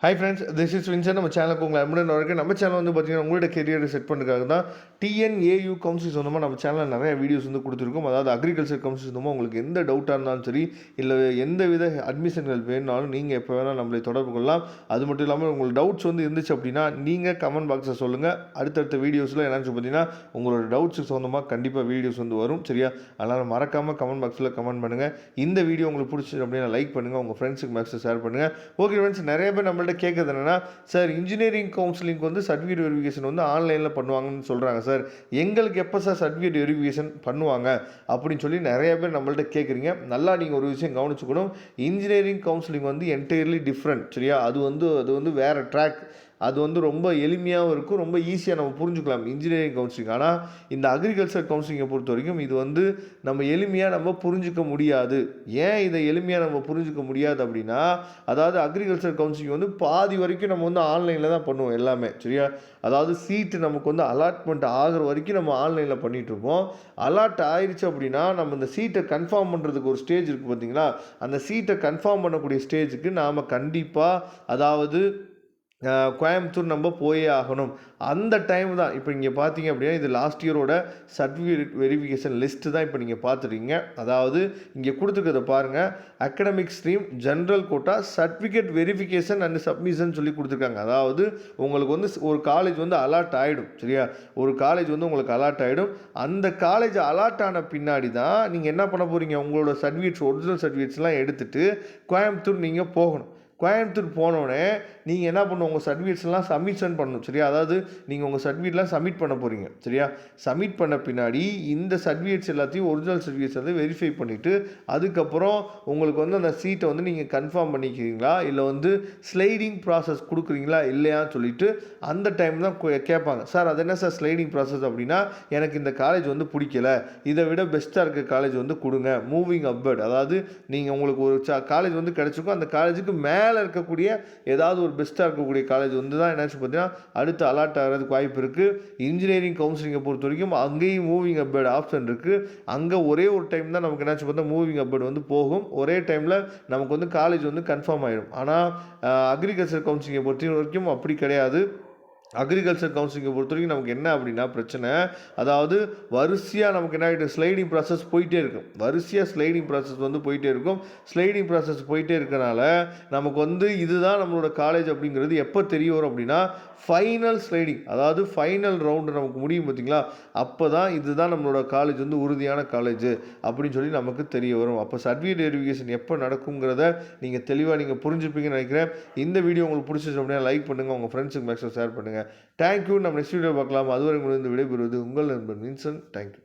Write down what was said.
Hi friends, this is Vinson. நம்ம சேனலுக்கு உங்களை அன்புடன் வரவேற்கிறேன். நம்ம சேனல் வந்து பார்த்தீங்கன்னா, உங்களோட கெரியரை செட் பண்ணுறதுக்காக தான் டிஎன்ஏயு கவுன்சில் சொந்தமாக நம்ம சேனலில் நிறைய வீடியோஸ் வந்து கொடுத்துருக்கோம். அதாவது அக்ரிகல்ச்சர் கவுன்சில் சொந்தமாக உங்களுக்கு எந்த டவுட்டாக இருந்தாலும் சரி, இல்லை எந்த வித அட்மிஷன்கள் வேணுனாலும் நீங்கள் எப்போ வேணால் நம்மளை தொடர்பு கொள்ளலாம். அது மட்டும் இல்லாமல் உங்களுக்கு டவுட்ஸ் வந்து இருந்துச்சு அப்படின்னா, நீங்கள் கமெண்ட் பாக்ஸில் சொல்லுங்கள். அடுத்தடுத்த வீடியோஸில் என்னன்னு பார்த்தீங்கன்னா, உங்களோட டவுட்ஸுக்கு சொந்தமாக கண்டிப்பாக வீடியோஸ் வந்து வரும். சரியா? அதனால் மறக்காமல் கமெண்ட் பாக்ஸில் கமெண்ட் பண்ணுங்கள். இந்த வீடியோ உங்களுக்கு பிடிச்சி அப்படின்னா லைக் பண்ணுங்கள், உங்கள் ஃப்ரெண்ட்ஸுக்கு மேக்ஸில் ஷேர் பண்ணுங்கள். ஓகே ஃப்ரெண்ட்ஸ், நிறைய பேர் நம்மள்ட்ட கேட்குறது என்னென்னா, சார் இன்ஜினியரிங் கவுன்சிலிங் வந்து சர்டிஃபிகேட் வெரிஃபிகேஷன் வந்து ஆன்லைனில் பண்ணுவாங்கன்னு சொல்கிறாங்க சார். எங்களுக்கு எப்போ சார் சர்டிஃபிகேட் வெரிஃபிகேஷன் பண்ணுவாங்க அப்படின்னு சொல்லி நிறைய பேர் நம்மள்ட்ட கேட்குறீங்க. நல்லா நீங்கள் ஒரு விஷயம் கவனிச்சுக்கணும். இன்ஜினியரிங் கவுன்சிலிங் வந்து என்டையர்லி டிஃப்ரெண்ட். சரியா? அது வந்து வேறு ட்ராக். அது வந்து ரொம்ப எளிமையாகவும் இருக்கும், ரொம்ப ஈஸியாக நம்ம புரிஞ்சுக்கலாம் இன்ஜினியரிங் கவுன்சிலிங். ஆனால் இந்த அக்ரிகல்ச்சர் கவுன்சிலிங்கை பொறுத்த வரைக்கும் இது வந்து நம்ம எளிமையாக நம்ம புரிஞ்சிக்க முடியாது. ஏன் இதை எளிமையாக நம்ம புரிஞ்சிக்க முடியாது அப்படின்னா, அதாவது அக்ரிகல்ச்சர் கவுன்சிலிங் வந்து பாதி வரைக்கும் நம்ம வந்து ஆன்லைனில் தான் பண்ணுவோம் எல்லாமே. சரியா? அதாவது சீட்டு நமக்கு வந்து அலாட்மெண்ட் ஆகிற வரைக்கும் நம்ம ஆன்லைனில் பண்ணிகிட்ருப்போம். அலாட் ஆயிடுச்சு அப்படின்னா நம்ம இந்த சீட்டை கன்ஃபார்ம் பண்ணுறதுக்கு ஒரு ஸ்டேஜ் இருக்குது பார்த்தீங்களா? அந்த சீட்டை கன்ஃபார்ம் பண்ணக்கூடிய ஸ்டேஜுக்கு நாம் கண்டிப்பாக, அதாவது கோயம்புத்தூர் நம்ம போயே ஆகணும். அந்த டைம் தான் இப்போ இங்கே பார்த்தீங்க அப்படின்னா, இது லாஸ்ட் இயரோட சர்டிஃபிகேட் வெரிஃபிகேஷன் லிஸ்ட்டு தான் இப்போ நீங்கள் பார்த்துருக்கீங்க. அதாவது இங்கே கொடுத்துருக்கிறத பாருங்கள். Academic stream, general quota, certificate verification and submission சொல்லி கொடுத்துருக்காங்க. அதாவது உங்களுக்கு வந்து ஒரு காலேஜ் வந்து அலாட் ஆகிடும். சரியா? ஒரு காலேஜ் வந்து உங்களுக்கு அலாட் ஆகிடும். அந்த காலேஜ் அலாட் ஆன பின்னாடி தான் நீங்கள் என்ன பண்ண போகிறீங்க, உங்களோட சர்டிஃபிகேட்ஸ், ஒரிஜினல் சர்டிஃபிகேட்ஸ்லாம் எடுத்துகிட்டு கோயம்புத்தூர் நீங்கள் போகணும். கோயம்புத்தூர் போனோடனே நீங்கள் என்ன பண்ணணும், உங்கள் சர்டிஃபிகேட்ஸ்லாம் சப்மிஷன் பண்ணணும். சரியா? அதாவது நீங்கள் உங்கள் சர்டிஃபிகேட்லாம் சப்மிட் பண்ண போகிறீங்க. சரியா? சப்மிட் பண்ண பின்னாடி இந்த சர்டிஃபிகேட்ஸ் எல்லாத்தையும், ஒரிஜினல் சர்டிஃபிகேட்ஸ் வந்து வெரிஃபை பண்ணிவிட்டு, அதுக்கப்புறம் உங்களுக்கு வந்து அந்த சீட்டை வந்து நீங்கள் கன்ஃபார்ம் பண்ணிக்கிறீங்களா, இல்லை வந்து ஸ்லைடிங் ப்ராசஸ் கொடுக்குறீங்களா இல்லையான்னு சொல்லிட்டு அந்த டைம் தான் கேட்பாங்க. சார் அது என்ன சார் ஸ்லைடிங் ப்ராசஸ் அப்படின்னா, எனக்கு இந்த காலேஜ் வந்து பிடிக்கல, இதை விட பெஸ்ட்டாக இருக்க காலேஜ் வந்து கொடுங்க, மூவிங் அப்வர்ட். அதாவது நீங்கள் உங்களுக்கு ஒரு காலேஜ் வந்து கிடச்சிருக்கும், அந்த காலேஜுக்கு மேலே இருக்கக்கூடிய ஏதாவது ஒரு பெஸ்ட்டாக இருக்கக்கூடிய காலேஜ் வந்து தான் என்னாச்சு பார்த்தீங்கன்னா அடுத்து அலாட் ஆகிறதுக்கு வாய்ப்பு இருக்குது. இன்ஜினியரிங் கவுன்சிலிங்கை பொறுத்த வரைக்கும் அங்கேயும் மூவிங் அப்வர்ட் ஆப்ஷன் இருக்குது. அங்கே ஒரே ஒரு டைம் தான் நமக்கு என்னாச்சு பார்த்தா மூவிங் அப்வர்ட் வந்து போகும். ஒரே டைமில் நமக்கு வந்து காலேஜ் வந்து கன்ஃபார்ம் ஆகிடும். ஆனால் அக்ரிகல்ச்சர் கவுன்சிலிங்கை பொறுத்த வரைக்கும் அப்படி கிடையாது. அக்ரிகல்ச்சர் கவுன்சிலிங்கை பொறுத்த வரைக்கும் நமக்கு என்ன அப்படின்னா பிரச்சனை, அதாவது வரிசையாக நமக்கு என்ன ஆகிட்டு ஸ்லைடிங் ப்ராசஸ் போயிட்டே இருக்கும். வரிசையாக ஸ்லைடிங் ப்ராசஸ் வந்து போயிட்டே இருக்கும். ஸ்லைடிங் ப்ராசஸ் போயிட்டே இருக்கனால நமக்கு வந்து இதுதான் நம்மளோட காலேஜ் அப்படிங்கிறது எப்போ தெரிய வரும் அப்படின்னா, ஃபைனல் ஸ்லைடிங், அதாவது ஃபைனல் ரவுண்டு நமக்கு முடியும் பார்த்தீங்களா, அப்போ தான் இதுதான் நம்மளோட காலேஜ் வந்து உறுதியான காலேஜ் அப்படின்னு சொல்லி நமக்கு தெரிய வரும். அப்போ சர்டிஃபிகேட் வெரிஃபிகேஷன் எப்போ நடக்குங்கிறத நீங்கள் தெளிவாக நீங்கள் புரிஞ்சுப்பீங்கன்னு நினைக்கிறேன். இந்த வீடியோ உங்களுக்கு பிடிச்சிச்சு அப்படின்னா லைக் பண்ணுங்கள், உங்கள் ஃப்ரெண்ட்ஸுக்கு மேக்ஸிமம் ஷேர் பண்ணுங்கள். தேங்க்யூ. நம்ம நெக்ஸ்ட் வீடியோ பார்க்கலாம். அதுவரை முடிந்து விடைபெறுவது உங்கள் நண்பன் வின்சன். தேங்க்யூ.